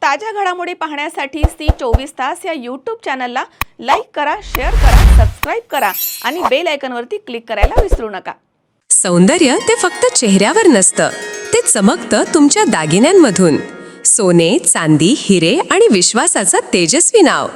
ताज्या घडामोडी पाहण्यासाठी सी24 तास या यूट्यूब चॅनलला लाईक करा, शेअर करा, सबस्क्राईब करा आणि बेल आयकॉनवरती क्लिक करायला विसरू नका। सौंदर्य ते फक्त चेहऱ्यावर नसतं, ते चमकतं तुमच्या दागिन्यांमधून। सोने, चांदी, हिरे आणि विश्वासाचं तेजस्वी नाव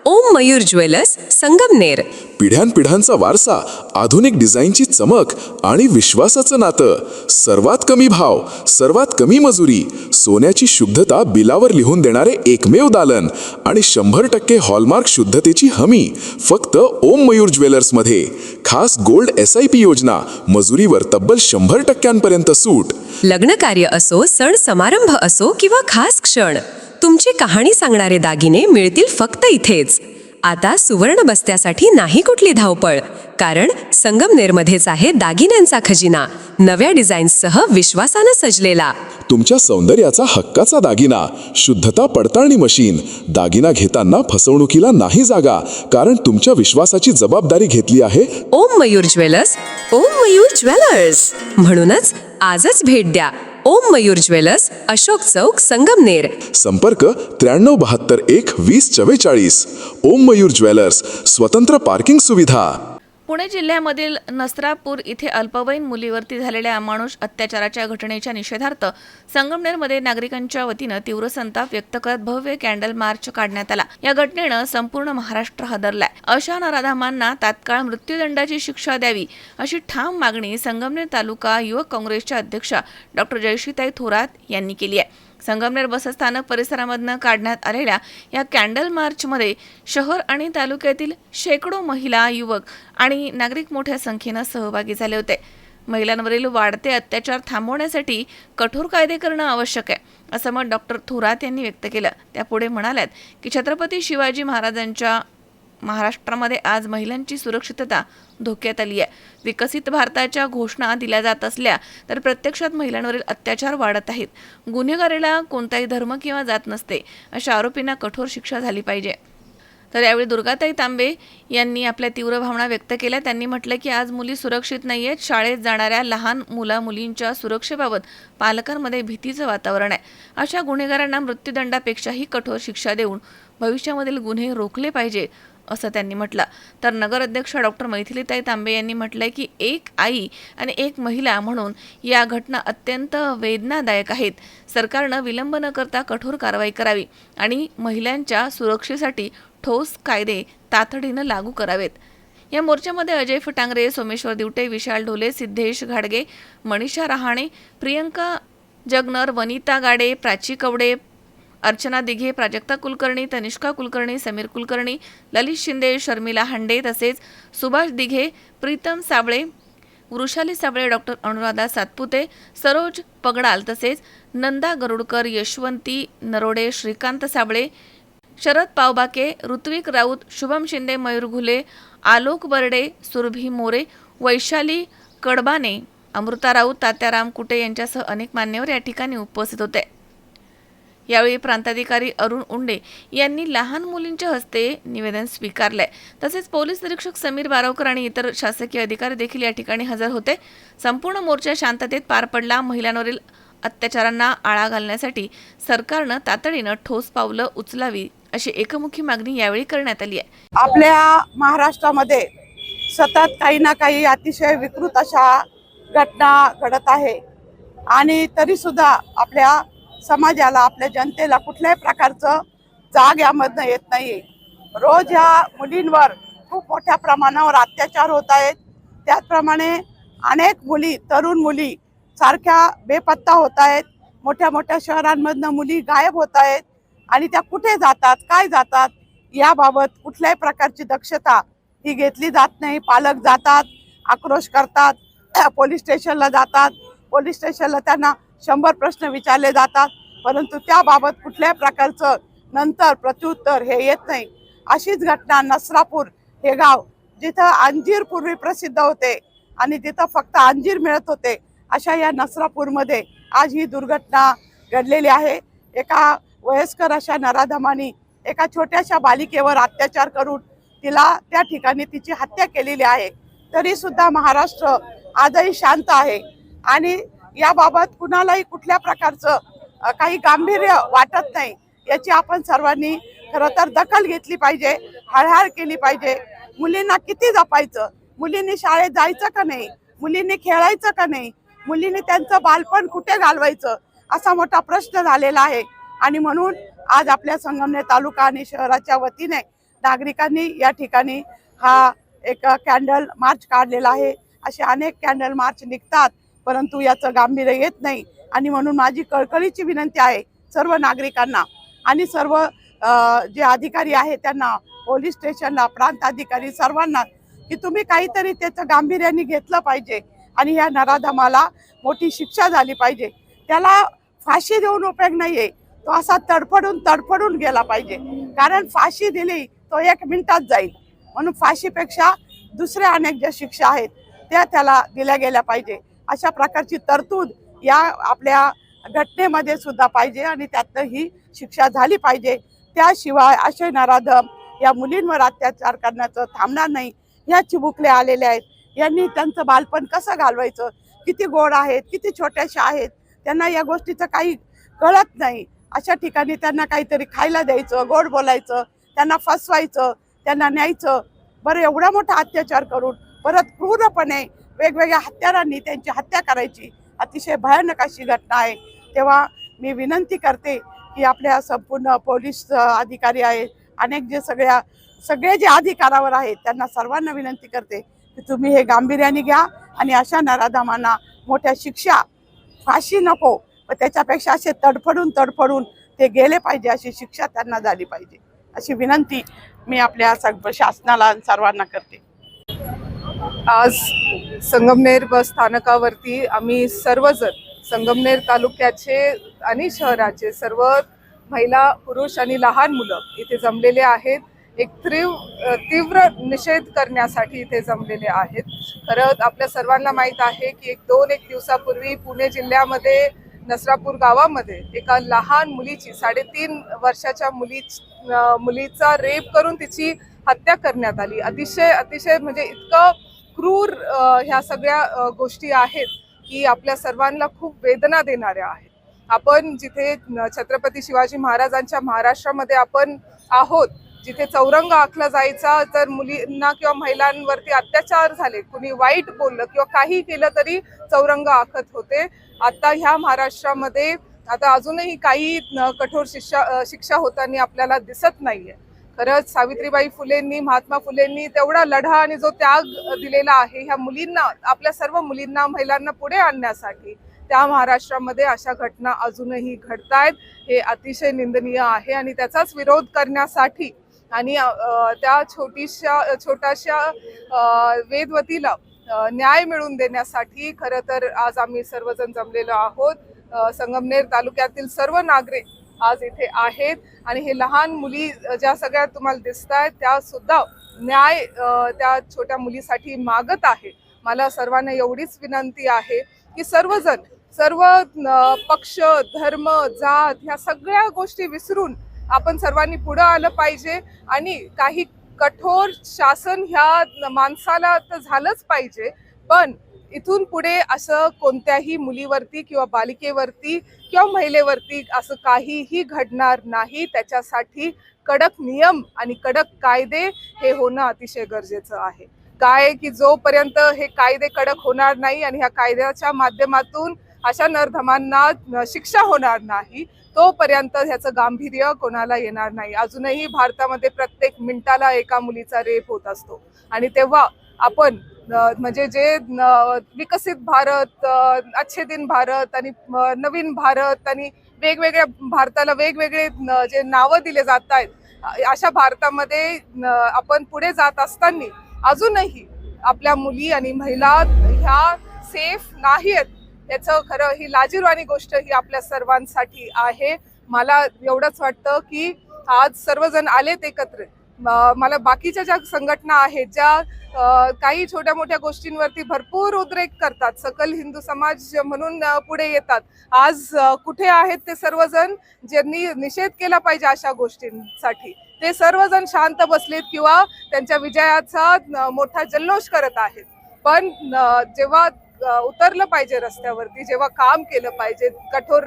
ओम मयूर ज्वेलर्स, संगमनेर। पिढ्यानपिढ्यांचा वारसा, आधुनिक डिझाईनची चमक आणि विश्वासाचं नातं। सर्वात कमी भाव, सर्वात कमी मजुरी, सोन्याची शुद्धता बिलावर लिहून देणारे एकमेव दालन आणि 100% हॉलमार्क शुद्धतेची हमी फक्त ओम मयूर ज्वेलर्समध्ये। खास गोल्ड SIP योजना, मजुरीवर तब्बल 100% सूट। लग्न कार्य असो, सण समारंभ असो किंवा खास क्षण, तुमची कहाणी सांगणारे दागिने मिळतील फक्त इथेच। आता सुवर्ण बस्त्यासाठी नाही कुठली धावपळ, कारण संगमनेरमध्येच आहे दागिन्यांचा खजिना, नव्या डिझाईन्ससह विश्वासानं सजलेला। तुमच्या सौंदर्याचा हक्काचा दागिना, शुद्धता पडताळणी मशीन। दागिना घेताना फसवणुकीला नाही जागा, कारण तुमच्या विश्वासाची जबाबदारी घेतली आहे ओम मयूर ज्वेलर्स। ओम मयूर ज्वेलर्स म्हणूनच आजच भेट द्या। ओम मयूर ज्वेलर्स, अशोक चौक, संगमनेर। संपर्क 93712044। ओम मयूर ज्वेलर्स, स्वतंत्र पार्किंग सुविधा। पुणे जिल्ह्यामधील नसरापूर इथे अल्पवयीन मुलीवरती झालेल्या अमानुष अत्याचाराच्या घटनेच्या निषेधार्थ संगमनेरमध्ये नागरिकांच्या वतीनं तीव्र संताप व्यक्त करत भव्य कॅन्डल मार्च काढण्यात आला। या घटनेनं संपूर्ण महाराष्ट्र हादरलाय। अशा नराधमांना तात्काळ मृत्यूदंडाची शिक्षा द्यावी अशी ठाम मागणी संगमनेर तालुका युवक काँग्रेसच्या अध्यक्षा डॉ. जयश्रीताई थोरात यांनी केली आहे। संगमनेर बसस्थानक परिसरामधनं काढण्यात आलेल्या या कॅन्डल मार्चमध्ये शहर आणि तालुक्यातील शेकडो महिला, युवक आणि नागरिक मोठ्या संख्येनं सहभागी झाले होते। महिलांवरील वाढते अत्याचार थांबवण्यासाठी कठोर कायदे करणं आवश्यक आहे, असं मत डॉ. थोरात यांनी व्यक्त केलं। त्यापुढे म्हणाल्यात की छत्रपती शिवाजी महाराजांच्या महाराष्ट्रामध्ये आज महिलांची सुरक्षितता धोक्यात आली आहे। विकसित भारताच्या घोषणा दिल्या जात असल्या तर प्रत्यक्षात महिलांवरील अत्याचार वाढत आहेत। गुन्हेगारीला कोणताही धर्म किंवा जात नसते, अशा आरोपींना कठोर शिक्षा झाली पाहिजे। तर यावेळी दुर्गाताई तांबे यांनी आपल्या तीव्र भावना व्यक्त केल्या। त्यांनी म्हटलं की आज मुली सुरक्षित नाहीयेत। शाळेत जाणाऱ्या लहान मुलींच्या सुरक्षेबाबत पालकांमध्ये भीतीचं वातावरण आहे। अशा गुन्हेगारांना मृत्यूदंडापेक्षाही कठोर शिक्षा देऊन भविष्यामधील गुन्हे रोखले पाहिजे, असं त्यांनी म्हटलं। तर नगराध्यक्ष डॉ. मैथिलीताई तांबे यांनी म्हटलंय की एक आई आणि एक महिला म्हणून या घटना अत्यंत वेदनादायक आहेत। सरकारनं विलंब न करता कठोर कारवाई करावी आणि महिलांच्या सुरक्षेसाठी ठोस कायदे तातडीनं लागू करावेत। या मोर्चामध्ये अजय फटांगरे, सोमेश्वर दिवटे, विशाल ढोले, सिद्धेश घाडगे, मनीषा रहाणे, प्रियंका जगनर, वनिता गाडे, प्राची कवडे, अर्चना दिघे, प्राजक्ता कुलकर्णी, तनिष्का कुलकर्णी, समीर कुलकर्णी, ललित शिंदे, शर्मिला हांडे तसेच सुभाष दिघे, प्रीतम साबळे, वृषाली साबळे, डॉ. अनुराधा सातपुते, सरोज पगडाल तसेच नंदा गरुडकर, यशवंती नरोडे, श्रीकांत साबळे, शरद पावबाके, ऋत्विक राऊत, शुभम शिंदे, मयूर घुले, आलोक बर्डे, सुरभी मोरे, वैशाली कडबाने, अमृता राऊत, तात्याराम कुटे यांच्यासह अनेक मान्यवर या ठिकाणी उपस्थित होते। यावेळी प्रांताधिकारी अरुण उंडे यांनी लहान मुलींच्या हस्ते निवेदन स्वीकारले। तसेच पोलीस निरीक्षक समीर बारावकर आणि इतर शासकीय अधिकारी देखील या ठिकाणी हजर होते। संपूर्ण मोर्चा शांततेत पार पडला। महिलांवरील अत्याचारांना आळा घालण्यासाठी सरकारनं तातडीनं ठोस पावलं उचलावी अशी एकमुखी मागणी यावेळी करण्यात आली आहे। आपल्या महाराष्ट्रामध्ये सतत काही ना काही अतिशय विकृत अशा घटना घडत आहे आणि तरी सुद्धा आपल्या समाजाला, आपल्या जनतेला कुठल्याही प्रकारचं जाग यामधनं येत नाही। रोज ह्या मुलींवर खूप मोठ्या प्रमाणावर अत्याचार होत आहेत। त्याचप्रमाणे अनेक मुली, तरुण मुली सारख्या बेपत्ता होत आहेत। मोठ्या मोठ्या शहरांमधनं मुली गायब होत आहेत आणि त्या कुठे जातात, काय जातात याबाबत कुठल्याही प्रकारची दक्षता ही घेतली जात नाही। पालक जातात, आक्रोश करतात, पोलीस स्टेशनला जातात, पोलीस स्टेशनला त्यांना 100 प्रश्न विचारले जातात, परंतु त्याबाबत कुठल्याही प्रकारचं नंतर प्रत्युत्तर हे येत नाही। अशीच घटना नसरापूर हे गाव, जिथं अंजीर पूर्वी प्रसिद्ध होते आणि तिथं फक्त अंजीर मिळत होते, अशा या नसरापूरमध्ये आज ही दुर्घटना घडलेली आहे। एका वयस्कर अशा नराधमांनी एका छोट्याशा बालिकेवर अत्याचार करून तिला त्या ठिकाणी तिची हत्या केलेली आहे। तरी सुद्धा महाराष्ट्र आजही शांत आहे आणि याबाबत कुणालाही कुठल्या प्रकारचं काही गांभीर्य वाटत नाही। याची आपण सर्वांनी खरं तर दखल घेतली पाहिजे, हळहळ केली पाहिजे. मुलींना किती जपायचं, मुलींनी शाळेत जायचं का नाही, मुलींनी खेळायचं का नाही, मुलींनी त्यांचं बालपण कुठे घालवायचं, असा मोठा प्रश्न झालेला आहे. आणि म्हणून आज आपल्या संगमनेर तालुका आणि शहराच्या वतीने नागरिकांनी या ठिकाणी हा एक कॅन्डल मार्च काढलेला आहे. असे अनेक कॅन्डल मार्च निघतात, परंतु याचं गांभीर्य येत नाही. आणि म्हणून माझी कळकळीची विनंती आहे सर्व नागरिकांना आणि सर्व जे अधिकारी आहेत त्यांना, पोलीस स्टेशनला, प्रांत अधिकारी सर्वांना, की तुम्ही काहीतरी त्याचं गांभीर्याने घेतलं पाहिजे आणि या नराधमाला मोठी शिक्षा झाली पाहिजे. त्याला फाशी देऊन उपयोग नाहीये, तो असा तडफडून गेला पाहिजे. कारण फाशी दिली तो 1 मिनिटात जाईल, म्हणून फाशीपेक्षा दुसऱ्या अनेक ज्या शिक्षा आहेत त्या त्याला दिल्या गेल्या पाहिजे. अशा प्रकारची तरतूद या आपल्या घटनेमध्ये सुद्धा पाहिजे आणि त्यातनं ही शिक्षा झाली पाहिजे. त्याशिवाय असे नराधम या मुलींवर अत्याचार करण्याचं थांबणार नाही. या चिमुकले आलेले आहेत, यांनी त्यांचं बालपण कसं घालवायचं, किती गोड आहेत, किती छोट्याशा आहेत, त्यांना या गोष्टीचं काही कळत नाही. अशा ठिकाणी त्यांना काहीतरी खायला द्यायचं, गोड बोलायचं, त्यांना फसवायचं, त्यांना न्यायचं. बरं, एवढा मोठा अत्याचार करून परत क्रूरपणे वेगवेगळ्या हत्यारांनी त्यांची हत्या करायची अतिशय भयानक अशी घटना आहे. तेव्हा मी विनंती करते की आपल्या संपूर्ण पोलीस अधिकारी आहेत, अनेक जे सगळे जे अधिकारावर आहेत त्यांना सर्वांना विनंती करते की तुम्ही हे गांभीर्याने घ्या आणि अशा नराधमांना मोठ्या शिक्षा, फाशी नको, पण त्याच्यापेक्षा असे तडफडून ते गेले पाहिजे, अशी शिक्षा त्यांना झाली पाहिजे, अशी विनंती मी आपल्या शासनाला आणि सर्वांना करते. आज संगमनेर बस स्थानकावरती आम्ही सर्वजण संगमनेर तालुक्याचे आणि शहराचे सर्व महिला, पुरुष आणि लहान मुलं इथे जमलेले आहेत. एक तीव्र निषेध करण्यासाठी इथे जमलेले आहेत. खरं आपल्या सर्वांना माहीत आहे की 1 दिवसापूर्वी पुणे जिल्ह्यामध्ये नसरापूर गावामध्ये एका लहान मुलीची, 3.5 वर्षाच्या मुलीचा रेप करून तिची हत्या करण्यात आली. अतिशय म्हणजे इतकं क्रूर ह्या सगळ्या गोष्टी आहेत की आपल्या सर्वांना खूप वेदना देणाऱ्या आहेत. आपण जिथे छत्रपती शिवाजी महाराजांच्या महाराष्ट्रामध्ये आपण आहोत, जिथे चौरंग आखला जायचा, तर मुलींना किंवा महिलांवरती अत्याचार झाले, कुणी वाईट बोललं किंवा काही केलं तरी चौरंग आखत होते. आता ह्या महाराष्ट्रामध्ये आता अजूनही काही कठोर शिक्षा होताना आपल्याला दिसत नाहीये. खरंच सावित्रीबाई फुलेंनी, महात्मा फुलेंनी तेवढा लढा आणि जो त्याग दिलेला आहे ह्या मुलींना, आपल्या सर्व मुलींना, महिलांना पुढे आणण्यासाठी, त्या महाराष्ट्रामध्ये अशा घटना अजूनही घडतायत. हे अतिशय निंदनीय आहे आणि त्याचाच विरोध करण्यासाठी आणि त्या छोट्याशा वेदवतीला न्याय मिळवून देण्यासाठी खरं तर आज आम्ही सर्वजण जमलेलो आहोत. संगमनेर तालुक्यातील सर्व नागरिक आज इथे आहेत आणि हे लहान मुली ज्या सगळ्या तुम्हाला दिसत आहेत त्या सुद्धा न्याय त्या छोट्या मुलीसाठी मागत आहे. मला सर्वांना एवढीच विनंती आहे की सर्वजण, सर्व पक्ष, धर्म, जात ह्या सगळ्या गोष्टी विसरून आपण सर्वांनी पुढे आलं पाहिजे आणि काही कठोर शासन ह्या माणसाला तर झालंच पाहिजे, पण इथून पुढे असं कोणत्याही मुलीवरती किंवा बालिकेवरती किंवा महिलेवरती असं काहीही घडणार नाही. त्याच्यासाठी कडक नियम आणि कडक कायदे हे होणं अतिशय गरजेचं आहे. काय की जोपर्यंत हे कायदे कडक होणार नाही आणि ह्या कायद्याच्या माध्यमातून अशा नराधमांना शिक्षा होणार नाही, तोपर्यंत ह्याचं गांभीर्य कोणाला येणार नाही. अजूनही भारतामध्ये प्रत्येक मिनिटाला एका मुलीचा रेप होत असतो आणि तेव्हा आपण म्हणजे जे विकसित भारत, अच्छे दिन भारत आणि नवीन भारत आणि वेगवेगळ्या भारताला वेगवेगळे जे नावं दिले जात आहेत, अशा भारतामध्ये आपण पुढे जात असताना अजूनही आपल्या मुली आणि महिला ह्या सेफ नाहीत. याचं खरं ही लाजिरवाणी गोष्ट ही आपल्या सर्वांसाठी आहे. मला एवढंच वाटतं की आज सर्वजण आलेत एकत्र. मला बाकीच्या ज्या संघटना आहेत ज्या काही छोट्या मोठ्या गोष्टींवरती भरपूर उद्रेक करतात, सकल हिंदू समाज म्हणून पुढे येतात, आज कुठे आहेत ते सर्वजण ज्यांनी निषेध केला पाहिजे अशा गोष्टींसाठी? ते सर्वजण शांत बसलेत किंवा त्यांच्या विजयाचा मोठा जल्लोष करत आहेत. पण जेव्हा उतरलं पाहिजे रस्त्यावरती, जेव्हा काम केलं पाहिजे, कठोर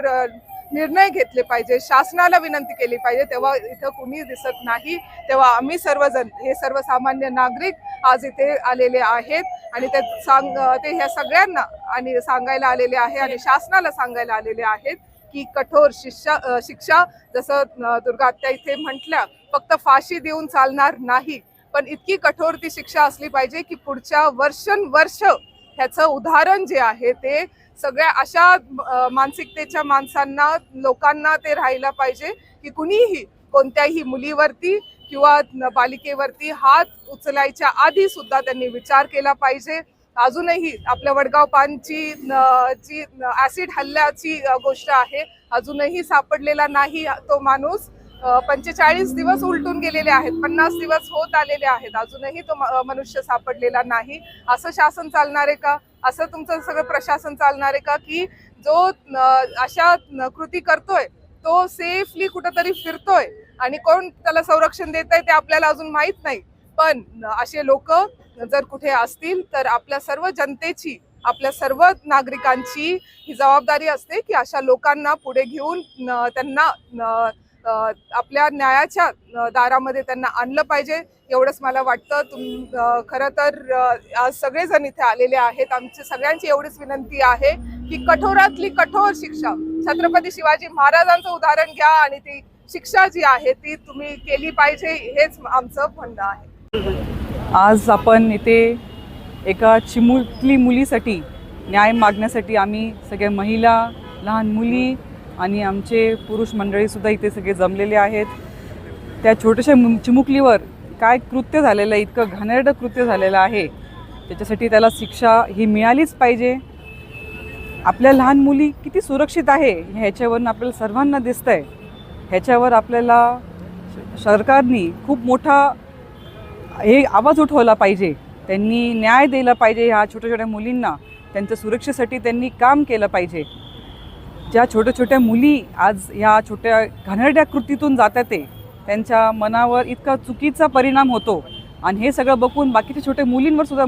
निर्णय घेतले पाहिजे, शासनाला विनंती केली पाहिजे, तेव्हा इथं कुणी दिसत नाही. तेव्हा आम्ही सर्वजण हे सर्वसामान्य नागरिक आज इथे आलेले आहेत आणि ते ह्या सगळ्यांना आणि सांगायला आलेले आहे आणि शासनाला सांगायला आलेले आहेत की कठोर शिक्षा जसं दुर्गा आत्या इथे म्हटल्या, फक्त फाशी देऊन चालणार नाही, पण इतकी कठोर ती शिक्षा असली पाहिजे की पुढच्या वर्षानुवर्ष ह्याचं उदाहरण जे आहे ते सगळ्या अशा मानसिकतेच्या लोकांना ते राहायला पाहिजे की कुणीही कोणत्याही मुलीवरती किंवा बालिकेवरती हात उचलायच्या आधी सुद्धा त्यांनी विचार केला पाहिजे. अजूनही आपल्या वडगाव पानची जी ऍसिड हल्ल्याची गोष्ट आहे, अजूनही सापडलेला नाही तो माणूस. 45 दिवस उलटून गेलेले आहेत, 50 दिवस होत आलेले आहेत, अजूनही तो मनुष्य सापडलेला नाही. असं शासन चालणार आहे का? असं तुमचं सगळं प्रशासन चालणार आहे का की जो अशा कृती करतोय तो सेफली कुठंतरी फिरतोय आणि कोण त्याला संरक्षण देत आहे ते आपल्याला अजून माहित नाही. पण असे लोक जर कुठे असतील तर आपल्या सर्व जनतेची, आपल्या सर्व नागरिकांची ही जबाबदारी असते की अशा लोकांना पुढे घेऊन त्यांना आपल्या न्यायाच्या दारामध्ये त्यांना आणलं पाहिजे. एवढंच मला वाटतं. खरं तर आज सगळेजण इथे आलेले आहेत. आमची सगळ्यांची एवढीच विनंती आहे की कठोरातली कठोर शिक्षा, छत्रपती शिवाजी महाराजांचं उदाहरण घ्या आणि ती शिक्षा जी आहे ती तुम्ही केली पाहिजे, हेच आमचं म्हणणं आहे. आज आपण इथे एका चिमुकली मुलीसाठी न्याय मागण्यासाठी आम्ही सगळ्या महिला, लहान मुली आणि आमचे पुरुष मंडळीसुद्धा इथे सगळे जमलेले आहेत. त्या छोट्याशा चिमुकलीवर काय कृत्य झालेलं आहे, इतकं घाणेरडं कृत्य झालेलं आहे, त्याच्यासाठी त्याला शिक्षा ही मिळालीच पाहिजे. आपल्या लहान मुली किती सुरक्षित आहे ह्याच्यावरून आपल्याला सर्वांना दिसतं आहे. ह्याच्यावर आपल्याला सरकारने खूप मोठा आवाज उठवला पाहिजे. त्यांनी न्याय दिला पाहिजे. ह्या छोट्या छोट्या मुलींना त्यांच्या सुरक्षेसाठी त्यांनी काम केलं पाहिजे. ज्या छोट्या छोट्या मुली आज ह्या छोट्या घाणेरड्या कृतीतून जातात ते त्यांच्या मनावर इतका चुकीचा परिणाम होतो आणि हे सगळं बघून बाकीच्या छोट्या मुलींवर सुद्धा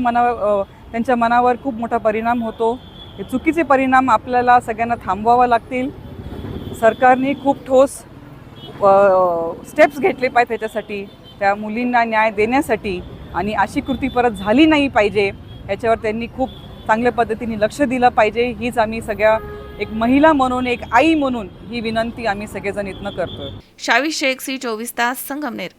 त्यांच्या मनावर खूप मोठा परिणाम होतो. हे चुकीचे परिणाम आपल्याला सगळ्यांना थांबवावं लागतील. सरकारने खूप ठोस स्टेप्स घेतले पाहिजे त्याच्यासाठी, त्या मुलींना न्याय देण्यासाठी, आणि अशी कृती परत झाली नाही पाहिजे ह्याच्यावर त्यांनी खूप चांगल्या पद्धतीने लक्ष दिलं पाहिजे. हीच आम्ही सगळ्या एक महिला म्हणून, एक आई म्हणून ही विनंती आम्ही सगळेजण इथनं करतोय. शावी शेख, C24 तास, संगमनेर.